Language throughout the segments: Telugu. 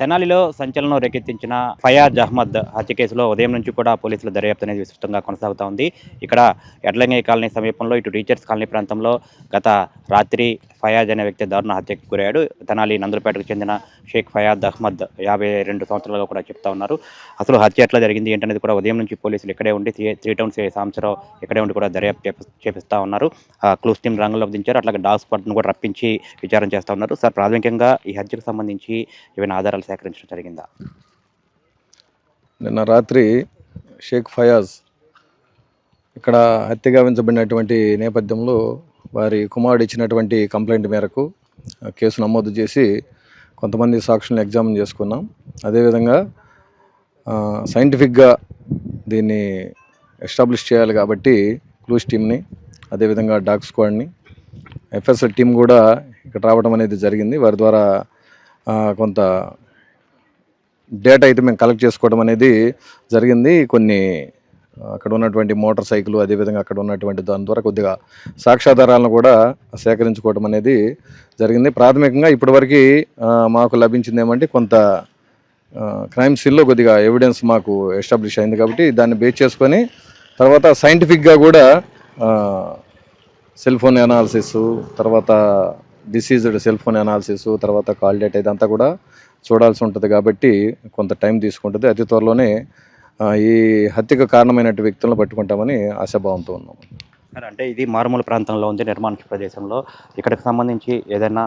తెనాలిలో సంచలనం రేకెత్తించిన ఫయాజ్ అహ్మద్ హత్య కేసులో ఉదయం నుంచి కూడా పోలీసుల దర్యాప్తు అనేది విస్తృతంగా కొనసాగుతూ ఉంది. ఇక్కడ ఎడ్లంగయ్య కాలనీ సమీపంలో ఇటు టీచర్స్ కాలనీ ప్రాంతంలో గత రాత్రి ఫయాజ్ అనే వ్యక్తి దారుణ హత్యకు గురయ్యాడు. తెనాలి నందులపేటకు చెందిన షేక్ ఫయాజ్ అహ్మద్ 52 సంవత్సరాలుగా కూడా చెప్తా ఉన్నారు. అసలు హత్య ఎట్లా జరిగింది ఏంటనేది కూడా ఉదయం నుంచి పోలీసులు ఇక్కడే ఉండి త్రీ టౌన్స్ సాంబశివరావు ఇక్కడే ఉండి కూడా దర్యాప్తు చేపిస్తూ ఉన్నారు. క్లూస్ టీం రంగంలోకి దించారు. అట్లాగే డాగ్ స్క్వాడ్ను కూడా రప్పించి విచారణ చేస్తూ ఉన్నారు. సార్, ప్రాథమికంగా ఈ హత్యకు సంబంధించి ఏమైనా ఆధారాలు సేకరించడం జరిగిందా? నిన్న రాత్రి షేక్ ఫయాజ్ ఇక్కడ హత్య గావించబడినటువంటి నేపథ్యంలో వారి కుమారుడు ఇచ్చినటువంటి కంప్లైంట్ మేరకు కేసు నమోదు చేసి కొంతమంది సాక్షులను ఎగ్జామిన్ చేసుకున్నాం. అదేవిధంగా సైంటిఫిక్గా దీన్ని ఎస్టాబ్లిష్ చేయాలి కాబట్టి క్లూస్ టీమ్ని, అదేవిధంగా డాగ్ స్క్వాడ్ని, ఎఫ్ఎస్ఎల్ టీం కూడా ఇక్కడ రావడం అనేది జరిగింది. వారి ద్వారా కొంత డేటా అయితే మేము కలెక్ట్ చేసుకోవడం అనేది జరిగింది. కొన్ని అక్కడ ఉన్నటువంటి మోటార్ సైకిల్, అదేవిధంగా అక్కడ ఉన్నటువంటి దాని ద్వారా కొద్దిగా సాక్ష్యాధారాలను కూడా సేకరించుకోవడం అనేది జరిగింది. ప్రాథమికంగా ఇప్పటివరకు మాకు లభించింది ఏమంటే కొంత క్రైమ్ సీన్లో కొద్దిగా ఎవిడెన్స్ మాకు ఎస్టాబ్లిష్ అయింది కాబట్టి దాన్ని బేస్ చేసుకొని తర్వాత సైంటిఫిక్గా కూడా సెల్ ఫోన్ అనాలిసిస్, తర్వాత డిసీజ్డ్ సెల్ ఫోన్ అనాలిసిస్, తర్వాత కాల్ డేటా ఇదంతా కూడా చూడాల్సి ఉంటుంది కాబట్టి కొంత టైం తీసుకుంటుంది. అతి త్వరలోనే ఈ హత్యకు కారణమైనటువంటి వ్యక్తులను పట్టుకుంటామని ఆశాభావంతో ఉన్నాం. అంటే ఇది మారుమూల ప్రాంతంలో ఉంది, నిర్మాణ ప్రదేశంలో. ఇక్కడికి సంబంధించి ఏదైనా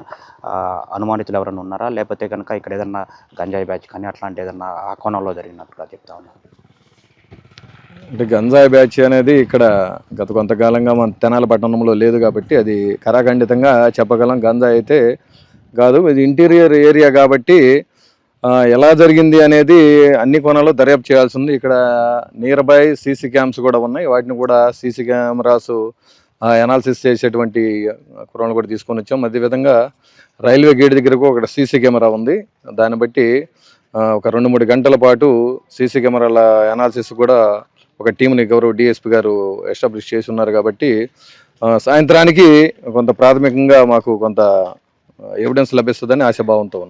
అనుమానితులు ఎవరైనా ఉన్నారా, లేకపోతే కనుక ఇక్కడ ఏదైనా గంజాయి బ్యాచ్ కానీ అట్లాంటి ఏదైనా ఆ కోణంలో జరిగినట్టుగా చెప్తా ఉన్నారు? అంటే గంజాయి బ్యాచ్ అనేది ఇక్కడ గత కొంతకాలంగా మన తెనాలి పట్టణంలో లేదు కాబట్టి అది కరాఖండితంగా చెప్పగలం. గంజాయి అయితే కాదు, ఇది ఇంటీరియర్ ఏరియా కాబట్టి ఎలా జరిగింది అనేది అన్ని కోణాల్లో దర్యాప్తు చేయాల్సి ఉంది. ఇక్కడ నియర్ బై సీసీ క్యామ్స్ కూడా ఉన్నాయి. వాటిని కూడా సీసీ కెమెరాస్ అనాలిసిస్ చేసేటువంటి కుర్రాళ్ళు కూడా తీసుకొని వచ్చాం. అదేవిధంగా రైల్వే గేట్ దగ్గర ఒక సీసీ కెమెరా ఉంది. దాన్ని బట్టి ఒక 2-3 గంటల పాటు సీసీ కెమెరాల అనాలిసిస్ కూడా ఒక టీంని గౌరవ డిఎస్పీ గారు ఎస్టాబ్లిష్ చేసి ఉన్నారు కాబట్టి సాయంత్రానికి కొంత ప్రాథమికంగా మాకు కొంత ఎవిడెన్స్ లభిస్తుందని ఆశాభావంతో ఉంది.